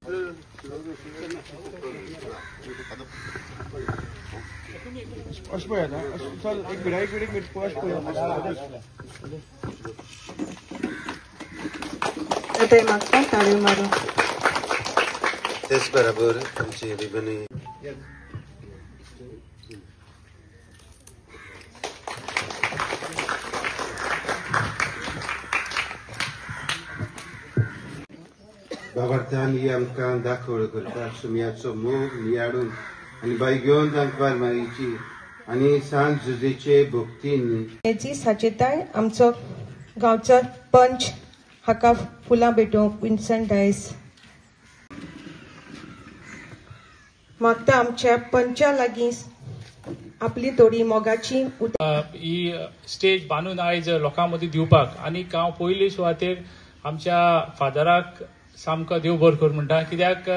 चल एक मिनिट स्पष्ट मागता ताळी मारू तेच बरोबर आमची रिबनी बाबार्थांनी आमकां दाखोळ करपाक सुमयाचो मोग नियाडून आनी बाई घेवन तांकां मारीची आनी सांज झुजेचे भोगतीन याची साचेताय आमचो गांवचो पंच हाका फुलां भेटोवंक विन्संट डायस मागता आमच्या पंचा लागीं आपली थोडी मोगाची ही स्टेज बांदून आयज लोकां मदीं दिवपाक आनी हांव पयली सुवातेर आमच्या फादराक सामको देव बरो कर म्हणटा कित्याक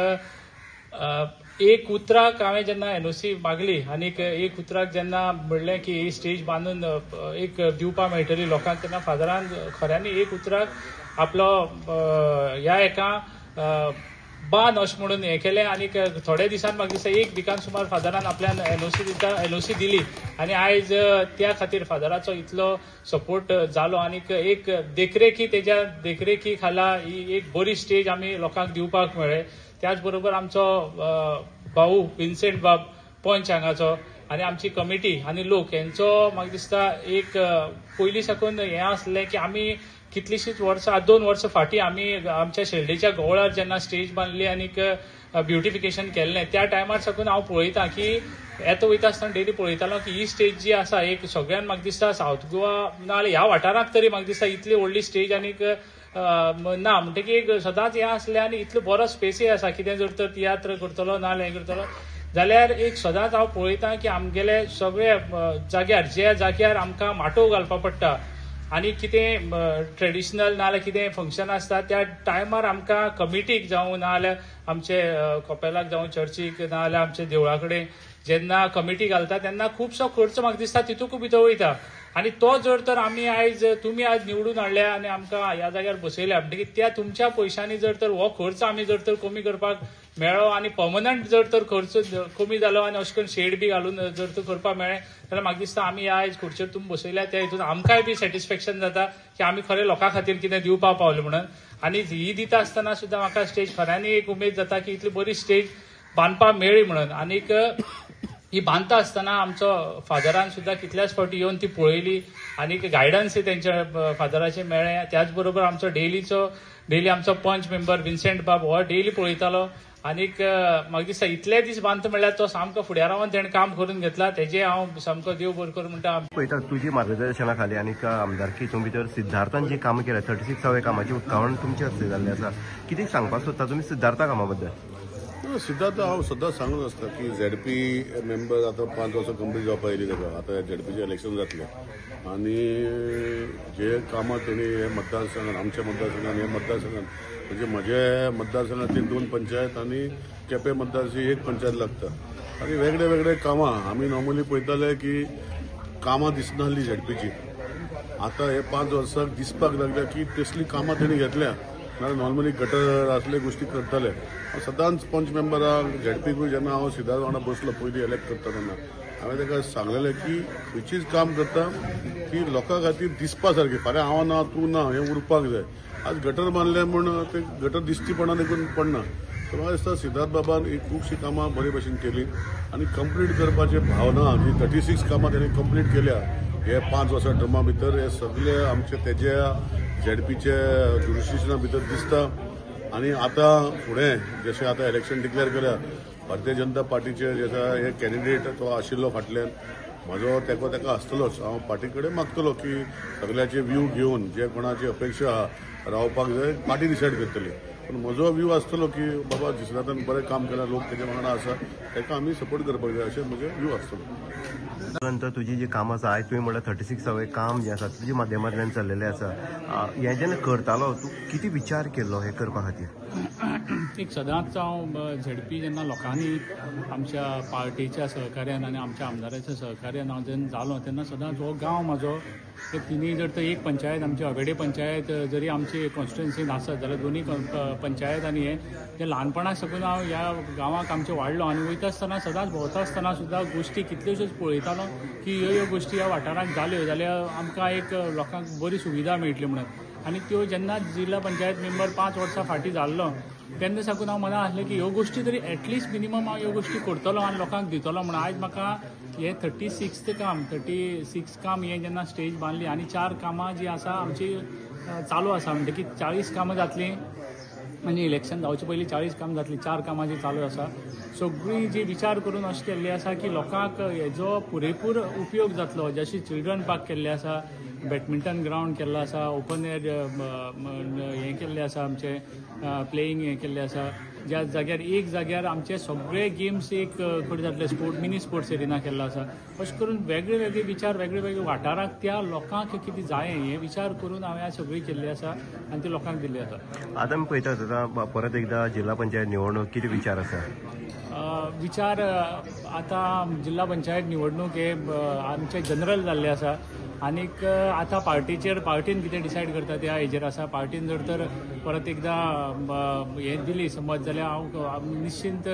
एक उतराक हांवें जेन्ना एनओसी मागली आनीक एक उतराक जेन्ना म्हणलें की ही स्टेज बांदून एक दिवपाक मेळटली लोकांक तेन्ना फादरान खऱ्यांनी एक उतराक आपलो ह्या एका बान अशें म्हणून हें केलें आनीक थोड्या दिसान म्हाका दिसता एक विकान सुमार फादरान आपल्यान एनओसी दिली आनी आयज त्या खातीर फादराचो इतलो सपोर्ट जालो आनीक एक देखरेखी तेज्या देखरेखी खाला ही एक बरी स्टेज आमी लोकांक दिवपाक मेळ्ळें त्याच बरोबर आमचो भाऊ विन्सेंट बाब पंच हांगाचो आनी आमची कमिटी आनी लोक हेंचो म्हाका दिसता एक पयलीं साकून हें आसलें की आमी कितलीशींच वर्सां 2 वर्सां फाटीं आमी आमच्या शेल्डेच्या गवळार जेन्ना स्टेज बांदली आनीक ब्युटिफिकेशन केल्लें त्या टायमार साकून हांव पळयतां की येता वयता आसतना डेली पळयतालो की ही स्टेज जी आसा एक सगळ्यान म्हाका दिसता सावथ गोवा नाजाल्यार ह्या वाठाराक तरी म्हाका दिसता इतली व्हडली स्टेज आनीक ना म्हणटकीर एक सदांच हें आसलें आनी इतलो बरो स्पेसूय आसा कितें जर तर तियात्र करतलो नाजाल्यार हें करतलो जाल्यार एक सदांच हांव पळयतां की आमगेले सगळे जाग्यार ज्या जाग्यार आमकां माटोव घालपाक पडटा आनी कितें ट्रेडिशनल नाजाल्यार कितें फंक्शन आसता त्या टायमार आमकां कमिटीक जावं नाजाल्यार आमचे कपेलाक जावं चर्चीक नाजाल्यार आमचे देवळा कडेन जेन्ना कमिटी घालता तेन्ना खुबसो खर्च म्हाका दिसता तितूंक भितर वयता आनी तो जर तर आमी आयज तुमी आयज निवडून हाडल्या आनी आमकां ह्या जाग्यार बसयल्या म्हणटकीर त्या तुमच्या पयशांनी जर तर हो खर्च आमी जर तर कमी करपाक मेळ्ळो आनी पर्मनंट जर तर खर्च कमी जालो आनी अशें करून शेड बी घालून जर तर करपाक मेळ्ळें जाल्यार म्हाका दिसता आमी आयज खुर्चेर तुमी बसयल्या त्या हितून आमकांय बी सॅटिस्फॅक्शन जाता की आमी खरें लोकां खातीर कितें दिवपाक पावले म्हणून आनी ही दिता आसतना सुद्दां म्हाका स्टेज खऱ्यांनी एक उमेद जाता की इतली बरी स्टेज बांदपाक मेळ्ळी म्हणून आनीक ही बांदता आसतना आमचो फादरान सुद्दां कितल्याच फावटी येवन ती पळयली आनीक गायडन्सूय तेंच्या फादराचें मेळ्ळें त्याच बरोबर आमचो डेली आमचो पंच मेंबर विन्सेंट बाब हो डेली पळयतालो आनीक म्हाका दिसता इतले दीस बांदता म्हणल्यार तो सामको फुड्या रावन तेणें काम करून घेतला तेजे हांव सामको देव बरो कर म्हणटा पळयता तुजी मार्गदर्शना खाली आनीक आमदारकी हितून भितर सिद्धार्थान जी कामां केल्या 36व्या कामाची उक्तावण तुमचे हस्ते जाल्लें आसा कितें सांगपाक सोदता तुमी सिद्धार्था कामा बद्दल सिद्धार्थ हांव सदांच सांगून आसता की झेडपी मेंबर आतां 5 वर्सां कंप्लीट जावपाक येयली ताका आतां झेडपीचें इलेक्शन जातलें आनी जे कामां तेणी हे मतदारसंघात आमच्या मतदारसंघात हे मतदारसंघात म्हणजे म्हज्या मतदारसंघातली 2 पंचायत आनी केपें मतदारची 1 पंचायत लागता आनी वेगळे वेगळे कामां आमी नॉर्मली पळयताले की कामां दिसनासलीं झेडपीची आतां हे 5 वर्सांक दिसपाक लागल्या की तसलीं कामां तेणी घेतल्या नाजाल्यार नॉर्मली गटर असले गोष्टी करताले हांव सदांच पंच मेंबराक झेडपीकूय जेन्ना हांव सिद्धार्थ वांगडा बसलो पयलीं इलेक्ट करता तेन्ना हांवें ताका सांगलेलें की खंयचीच काम करता की लोकां खातीर दिसपा सारकी फाल्यां हांव ना तूं ना हें उरपाक जाय आज गटर बांदलें म्हूण ते गटर दिसचीपणां देखून पडना सो म्हाका दिसता सिद्धार्थ बाबान ही खुबशीं कामां बरे भशेन केलीं आनी कंप्लीट करपाचे भावना जी 36 कामां तेणी कंप्लीट केल्या हे 5 वर्सां टर्मा भितर हे सगळे आमचे तेज्या झेडपीचे दुरुस्तीच्या भितर दिसता आनी आतां फुडें जशें आतां इलेक्शन डिक्लेअर केल्या भारतीय जनता पार्टीचे जे आसा हे कॅन्डिडेट तो आशिल्लो फाटल्यान म्हजो तेको ताका आसतलोच हांव पार्टी कडेन मागतलो की सगळ्याचे व्यू घेवन जे कोणाची अपेक्षा आहा रावपाक जाय पार्टी डिसायड करतली पूण म्हजो व्यू आसतलो की बाबा जिसनाथान बरें काम केलां लोक तेजे वांगडा आसा ताका आमी सपोर्ट करपाक जाय अशें म्हजें व्यू आसतलो नंतर तुजी जी कामां आसा आयज तुवें म्हणल्यार 36व्या काम जें आसा तुज्या माध्यमांतल्यान चल्लेलें आसा हें जेन्ना करतालो तूं कितें विचार केल्लो हें करपा खातीर एक सदांच हांव झेडपी जेन्ना लोकांनी आमच्या पार्टीच्या सहकार्यान आनी आमच्या आमदाराच्या सहकार्यान हांव जेन्ना जालो तेन्ना सदांच हो गांव म्हाजो तिनी जर तर एक पंचायत आमची हवेडे पंचायत जरी आमची कॉन्स्टिट्युएन्सीन आसत जाल्यार दोन्ही पंचायत आनी हे ल्हानपणा साकून हांव ह्या गांवाक आमचे वाडलो आनी वयता आसतना सदांच भोंवता आसतना सुद्दां गोश्टी कितल्योश्योच पळयतालो की ह्यो गोश्टी ह्या वाठाराक जाल्यो जाल्यार आमकां एक लोकांक बरी सुविधा मेळटली म्हणून आनी त्यो जेन्ना जिल्हा पंचायत मेंबर 5 वर्सां फाटीं जाल्लो तेन्ना साकून हांव मनां आसलें की ह्यो गोश्टी तरी एटलिस्ट मिनिमम हांव ह्यो गोश्टी करतलो आनी लोकांक दितलो म्हणून आयज म्हाका हे 36 काम हे जेन्ना स्टेज बांदली आनी 4 कामां जी आसा आमची चालू आसा म्हणटकीर 40 कामां जातलीं आनी इलेक्शन जावचे पयलीं 40 काम जातलीं 4 कामां जी चालू आसा सगळी जी विचार करून अशें केल्ली आसा की लोकांक हेजो पुरेपूर उपयोग जातलो जशी चिल्ड्रन पार्क केल्ले आसा बॅडमिंटन ग्राउंड केल्लो आसा ओपन एअर हें केल्लें आसा आमचें प्लेईंग हें केल्लें आसा ज्या जाग्यार एक जाग्यार आमचे सगळे गेम्स एक खंय जातले मिनी स्पोर्ट्स एरिना केल्लो आसा अशें करून वेगळे वेगळे विचार वेगळे वेगळे वाठाराक त्या लोकांक कितें जाय हे विचार करून हांवें आज सगळी केल्ली आसा आनी ती लोकांक दिल्ली आसा. आतां आमी पळयतात आतां परत एकदा जिल्हा पंचायत निवडणूक कितें विचार आसा? विचार आतां जिल्हा पंचायत निवडणूक हे आमचे जनरल जाल्ले आसा आनीक आतां पार्टीन कितें डिसायड करता त्या हेजेर आसा. पार्टीन जर तर परत एकदा हें दिली समज जाल्यार हांव निश्चिंत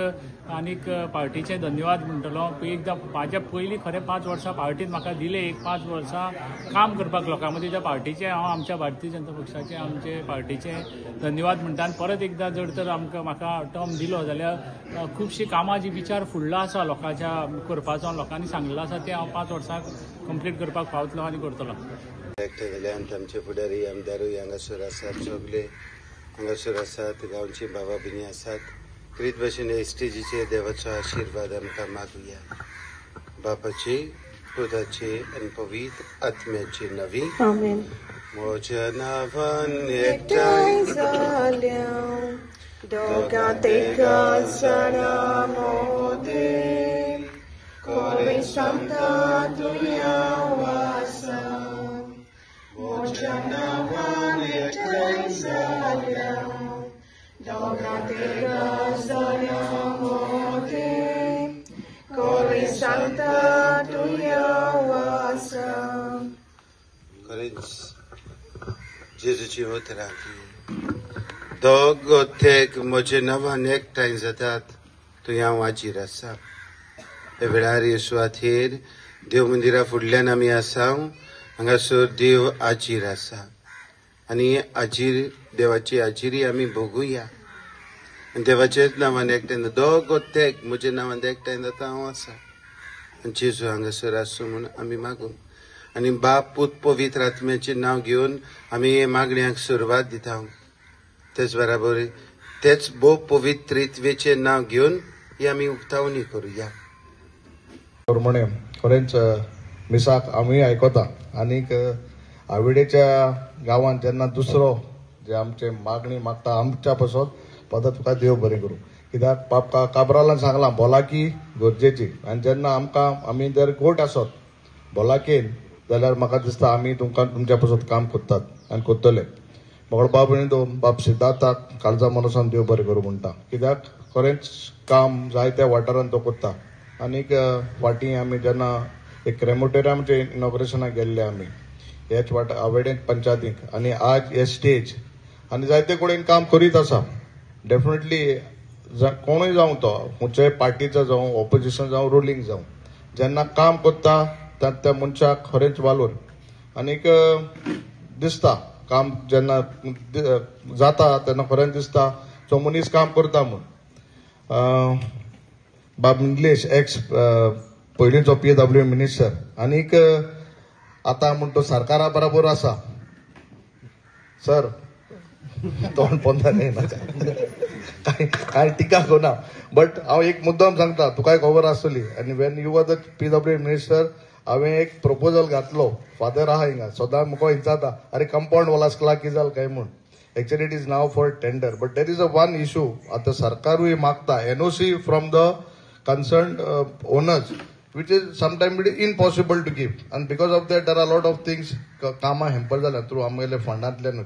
आनीक पार्टीचे धन्यवाद म्हणटलो. एकदां म्हाज्या पयलीं खरें 5 वर्सां पार्टीन म्हाका दिले एक 5 वर्सां काम करपाक लोकां मदीं त्या पार्टीचे हांव आमच्या भारतीय जनता पक्षाचे आमचे पार्टीचे धन्यवाद म्हणटा आनी परत एकदां जर तर म्हाका टर्म दिलो जाल्यार खुबशीं कामां जी विचार फुडलो आसा लोकांच्या करपाचो लोकांनी सांगलेलो आसा ते हांव 5 वर्सांक कंप्लीट करपाक पावतलो आनी करतलो. जाल्यार आमचे फुडारी आमदारूय हांगासर आसात सगळे हांगासर आसात गांवची बाबा भयणी आसात. करीत भशेन हे स्टेजीचेर देवाचो आशिर्वाद आमकां मागुया. बापाची पुताची आनी पवित्र आत्म्याची नवी आमेन. म्हज्या नांवान एकठांय जाल्या दोगांत एका सणा मोदेल कोवे सांगता तुया वासा म्हज्या नांवान एकठांय जाल्या दोगांत एका सणा मोदेल कोवे सांगता तुया वासा. खरेंच जेजूची उतरां दोग गोथेक म्हजे नांवान एकठांय जातात थंय हांव हाजीर आसा. हे वेळार ह्या सुवातेर देव मंदिरा फुडल्यान आमी आसा. हांगासर देव हाजीर आसा आनी हाजीर देवाची हाजिरी आमी भोगुया. देवाचेच नांवान एकठांय दोग गोथेक म्हजे नांवान एकठांय जाता हांव आसा आनी जेजू हांगासर आसूं म्हूण आमी मागूं. आनी बाप पूत पवित्र आत्म्याचें नांव घेवन आमी हे मागण्यांक सुरवात दिता. तेच बराबर तेच भोव पवित्रित्वेचें नांव घेवन ही आमी उक्तावणी करुया. म्हणे खरेंच मिसाक आमी आयकता आनीक आविडेच्या गांवांत जेन्ना दुसरो जे आमचे मागणी मागता आमच्या पासून पदां तुका देव बरें करूं. कित्याक पापका काबरालान सांगलां भलायकी गरजेची आनी जेन्ना आमी जर गोट आसत भलायकेन जाल्यार म्हाका दिसता आमी तुमकां तुमच्या पासून काम करतात आनी करतले. म्हाका बाब तो बाब सिद्धार्थाक काळजा मनोसान देव बरें करूं म्हणटा. कित्याक खरेंच काम जायत्या वाठारांत तो करता. आनीक फाटीं आमी जेन्ना एक क्रेमोटेरियमाचे इनॉग्रेशनाक गेल्ले आमी हेच आवेडे पंचायतीक आनी आज हे स्टेज आनी जायते कडेन काम करीत आसा. डेफिनेटली कोणूय जावं तो खंयच्याय पार्टीचो जावं ऑपोजिशन जावं रुलींग जावं जेन्ना काम करता त्या मनशाक खरेंच वालोर. आनीक दिसता काम जेन्ना जाता तेन्ना खरेंच दिसता जो मनीस काम करता म्हूण. बाब इंग्लीश एक्स पयलींचो PW मिनिस्टर आनीक आतां म्हूण तो सरकारा बरोबर आसा. सर तोंड पोंदा कांय टिका कोना बट हांव एक मुद्दाम सांगता तुकाय खबर आसतली. आनी Wien you were the PW minister हांवें एक प्रपोजल घातलो. फादर आहा हिंगा सदां मुको विचारता अरे कंपाउंड वॉल आसला की जाल काय म्हूण. Actually it is now for tender but there is a one issue. आतां सरकारूय मागता NOC from the concerned owners which is sometimes impossible to give and because of that there are a lot of things कामां hamper जाल्या through आमगेले फंडांतल्यान.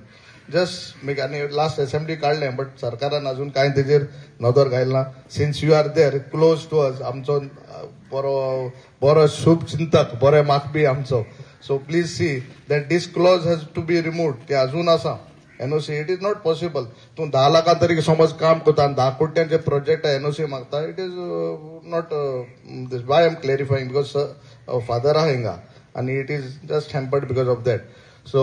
Just मी आणि last assembly काढलें but सरकारान अजून कांय तेजेर नदर घालना. Since you are there close to us, आमचो बरो शुभ चिंतक, बरे मागपी आमचो. So please see that this clause has to be removed. ते अजून आसा NOC. It is not possible. तूं 10 लाखां तरी समज काम करता आनी 10 कोट्यांचे प्रोजेक्ट एनओसी मागता. It is not this. Why I am clarifying because father आहा हिंगा आनी it is just hampered because of that. So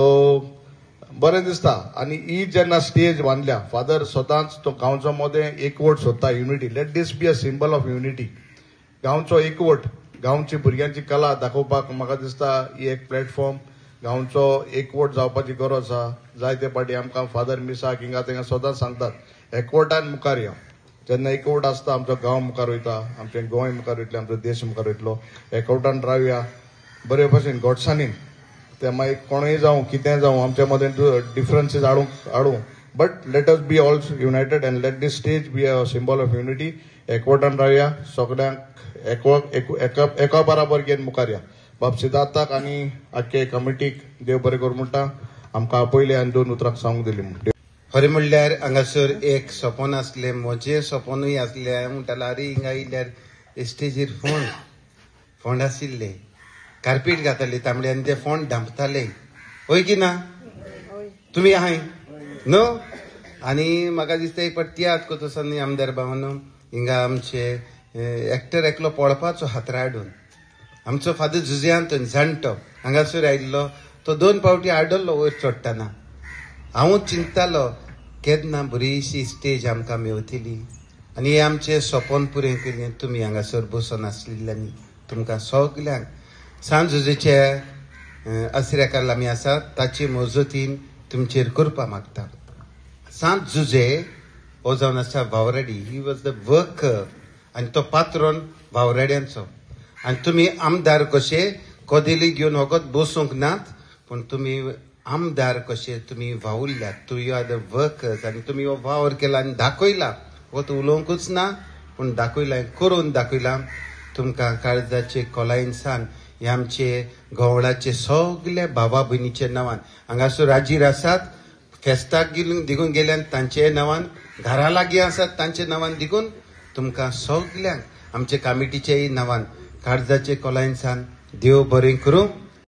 बरें दिसता. आनी ही जेन्ना स्टेज बांदल्या, फादर स्वताच तो गांवचो मोदें एकवट सोदता, unity. Let this be a symbol of unity. गांवचो एकवट, गांवची भुरग्यांची कला दाखोवपाक म्हाका दिसता ही एक प्लॅटफॉर्म. गांवचो एकवट जावपाची गरज आहा. जायते फाटी आमकां फादर मिसाक हिंगा तेंगा सदांच सांगतात एकवटान मुखार या. जेन्ना एकवट आसता आमचो गांव मुखार वयता, आमचें गोंय मुखार वयतलें, आमचो देश मुखार वयतलो. एकवटान रावया बरे भशेन घोटसाणीन. ते मागीर कोणूय जावं कितें जावं आमच्या मदें डिफरन्सीस हाडूं but let us be all united and let this stage be a symbol of unity. एकवटान रावया, सगळ्यांक एका बराबर घेवन मुखार या. बाब सिद्धार्थाक आनी आख्खे कमिटीक देव बरें करूं म्हणटा. आमकां आपयलें आनी 2 उतरांक सांगूंक दिलीं म्हणून. खरें म्हणल्यार हांगासर एक सपन आसलें, म्हजें सपनूय आसलें. हांवें म्हणटालो अरे हिंगा येयल्यार स्टेजीर फोंड आशिल्ले, कार्पेट घाताले तांबड्यान, ते फोंड धांपताले. होय की ना? तुमी आहाय न्हू? आनी म्हाका दिसता एक फावट तियात्र कोतोस न्ही आमदार भावानो, हिंगा आमचे एक्टर एकलो पळोवपाचो हातरा हाडून. आमचो फादर झुजियांत जाणटो हांगासर आयिल्लो, तो 2 फावटी आडल्लो वयर चडटाना. हांवूच चिंततालो केन्ना बरीशी स्टेज आमकां मेवतली आनी हें आमचें सपन पुरें केलें तुमी हांगासर बसून आसलेल्यांनी. तुमकां सगल्यांक सांत झुजेचे अस्रेकार आमी आसात ताचे मजतीन तुमचेर करपा मागता. सांत झुजे हो जावन आसा वावराडी. ही वॉज द वर्कर आनी तो पात्रोन वावराड्यांचो. आनी तुमी आमदार कशे कोदेली घेवन वगत बसूंक नात, पूण तुमी आमदार कशे तुमी वावुरल्यात. तू यू आर द वर्कर्स आनी तुमी हो वावर केला आनी दाखयला. वत उलोवंकूच ना पूण दाखयला, करून दाखयला. तुमकां काळजाचे कोलायेनसान हे आमचे गोवळाचे सगळे भावा भयणीचे नांवान हांगासर राजीर आसात, फेस्ताक दिगून गेल्यान तांचे नांवान, घरा लागीं आसात तांचे नांवान दिगून तुमकां सगल्यांक आमचे कमिटीचेय नांवान काळजाचे कोलायेनसान देव बरें करूं.